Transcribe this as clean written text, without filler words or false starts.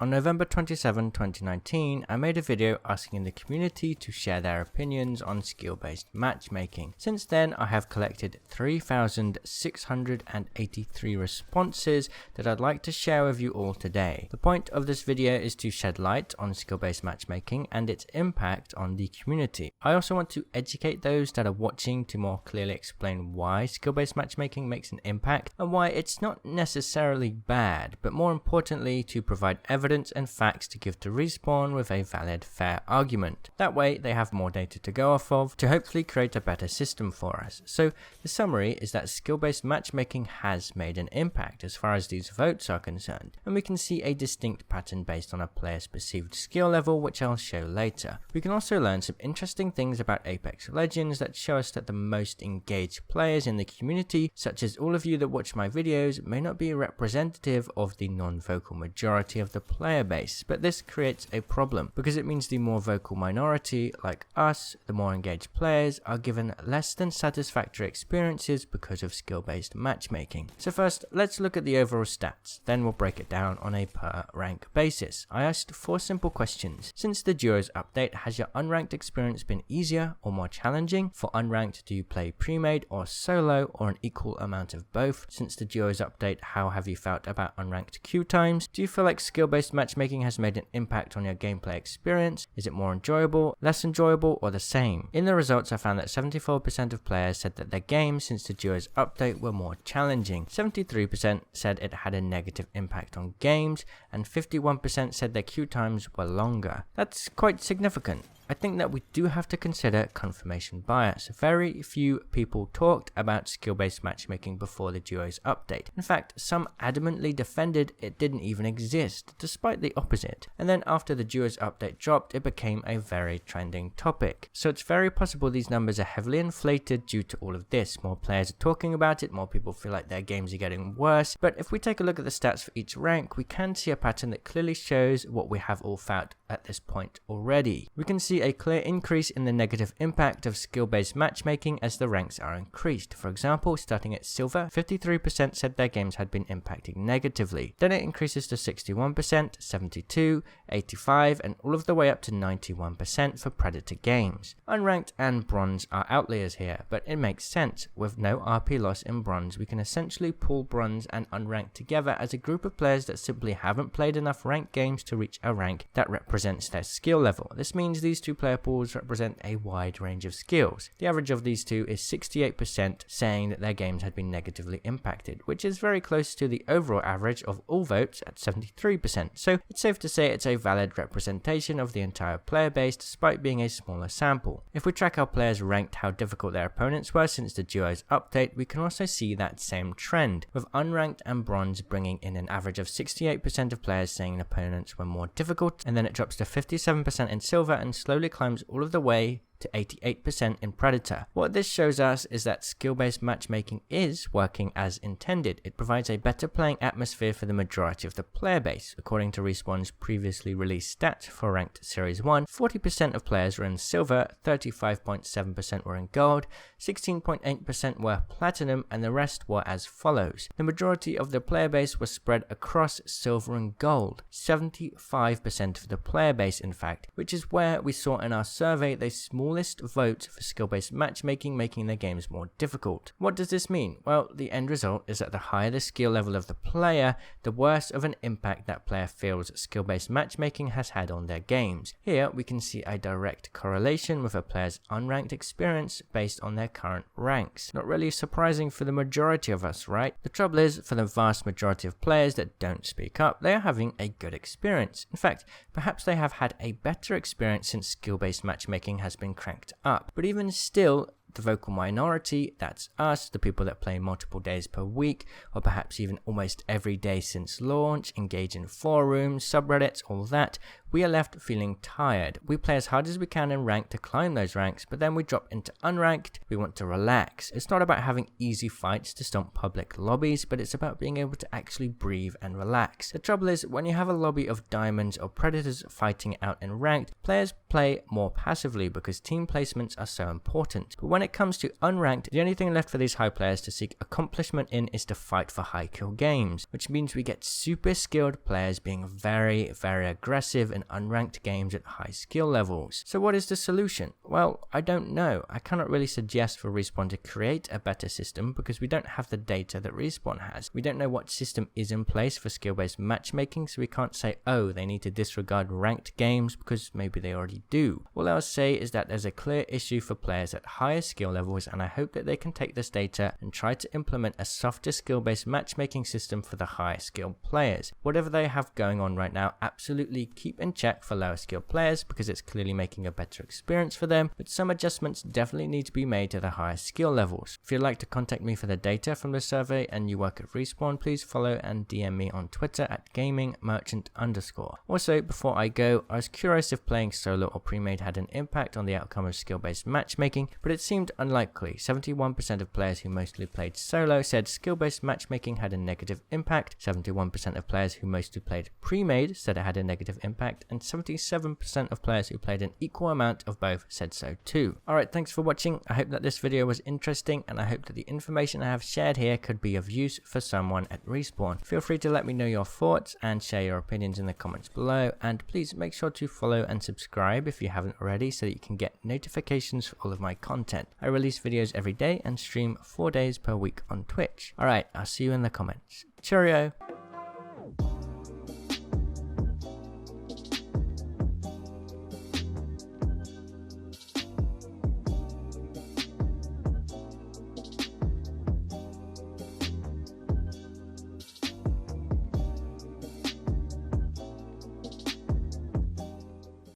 On November 27, 2019, I made a video asking the community to share their opinions on skill-based matchmaking. Since then, I have collected 3,683 responses that I'd like to share with you all today. The point of this video is to shed light on skill-based matchmaking and its impact on the community. I also want to educate those that are watching to more clearly explain why skill-based matchmaking makes an impact and why it's not necessarily bad, but more importantly to provide evidence and facts to give to Respawn with a valid, fair argument. That way they have more data to go off of to hopefully create a better system for us. So the summary is that skill-based matchmaking has made an impact as far as these votes are concerned, and we can see a distinct pattern based on a player's perceived skill level, which I'll show later. We can also learn some interesting things about Apex Legends that show us that the most engaged players in the community, such as all of you that watch my videos, may not be representative of the non-vocal majority of the player base, but this creates a problem because it means the more vocal minority, like us, the more engaged players, are given less than satisfactory experiences because of skill-based matchmaking. So first, let's look at the overall stats, then we'll break it down on a per rank basis. I asked 4 simple questions. Since the Duos update, has your unranked experience been easier or more challenging? For unranked, do you play pre-made or solo or an equal amount of both? Since the Duos update, how have you felt about unranked queue times? Do you feel like skill-based matchmaking has made an impact on your gameplay experience? Is it more enjoyable, less enjoyable, or the same? In the results, I found that 74% of players said that their games since the Duos update were more challenging. 73% said it had a negative impact on games, and 51% said their queue times were longer. That's quite significant. I think that we do have to consider confirmation bias. Very few people talked about skill-based matchmaking before the Duos update. In fact, some adamantly defended it didn't even exist, despite the opposite. And then after the Duos update dropped, it became a very trending topic. So it's very possible these numbers are heavily inflated due to all of this. More players are talking about it, more people feel like their games are getting worse. But if we take a look at the stats for each rank, we can see a pattern that clearly shows what we have all felt at this point already. We can see a clear increase in the negative impact of skill-based matchmaking as the ranks are increased. For example, starting at Silver, 53% said their games had been impacted negatively. Then it increases to 61%, 72%, 85%, and all of the way up to 91% for Predator games. Unranked and Bronze are outliers here, but it makes sense. With no RP loss in Bronze, we can essentially pull Bronze and Unranked together as a group of players that simply haven't played enough ranked games to reach a rank that represents their skill level. This means these two player pools represent a wide range of skills. The average of these two is 68% saying that their games had been negatively impacted, which is very close to the overall average of all votes at 73%. So it's safe to say it's a valid representation of the entire player base despite being a smaller sample. If we track how players ranked how difficult their opponents were since the Duos update, we can also see that same trend, with Unranked and Bronze bringing in an average of 68% of players saying opponents were more difficult, and then it drops to 57% in Silver and slowly climbs all of the way to 88% in Predator. What this shows us is that skill-based matchmaking is working as intended. It provides a better playing atmosphere for the majority of the player base. According to Respawn's previously released stats for ranked Series 1, 40% of players were in Silver, 35.7% were in Gold, 16.8% were Platinum, and the rest were as follows. The majority of the player base was spread across Silver and Gold, 75% of the player base in fact, which is where we saw in our survey the smallest vote for skill-based matchmaking, making their games more difficult. What does this mean? Well, the end result is that the higher the skill level of the player, the worse of an impact that player feels skill-based matchmaking has had on their games. Here we can see a direct correlation with a player's unranked experience based on their current ranks. Not really surprising for the majority of us, right? The trouble is, for the vast majority of players that don't speak up, they are having a good experience. In fact, perhaps they have had a better experience since skill-based matchmaking has been cranked up. But even still, the vocal minority, that's us, the people that play multiple days per week, or perhaps even almost every day since launch, engage in forums, subreddits, all that, we are left feeling tired. We play as hard as we can in ranked to climb those ranks, but then we drop into unranked, we want to relax. It's not about having easy fights to stomp public lobbies, but it's about being able to actually breathe and relax. The trouble is, when you have a lobby of diamonds or predators fighting out in ranked, players play more passively because team placements are so important. But when it comes to unranked, the only thing left for these high players to seek accomplishment in is to fight for high kill games, which means we get super skilled players being very aggressive in unranked games at high skill levels. So what is the solution? Well, I don't know. I cannot really suggest for Respawn to create a better system because we don't have the data that Respawn has. We don't know what system is in place for skill-based matchmaking, so we can't say, oh, they need to disregard ranked games because maybe they already do. All I'll say is that there's a clear issue for players at higher skill levels, and I hope that they can take this data and try to implement a softer skill-based matchmaking system for the higher skill players. Whatever they have going on right now, absolutely keep in check for lower skill players because it's clearly making a better experience for them, but some adjustments definitely need to be made to the higher skill levels. If you'd like to contact me for the data from the survey and you work at Respawn, please follow and DM me on Twitter at gamingmerchant_. Also, before I go, I was curious if playing solo or pre-made had an impact on the outcome of skill-based matchmaking, but it seemed unlikely. 71% of players who mostly played solo said skill-based matchmaking had a negative impact, 71% of players who mostly played pre-made said it had a negative impact, and 77% of players who played an equal amount of both said so too. Alright, thanks for watching. I hope that this video was interesting, and I hope that the information I have shared here could be of use for someone at Respawn. Feel free to let me know your thoughts and share your opinions in the comments below, and please make sure to follow and subscribe if you haven't already so that you can get notifications for all of my content. I release videos every day and stream 4 days per week on Twitch. Alright, I'll see you in the comments. Cheerio!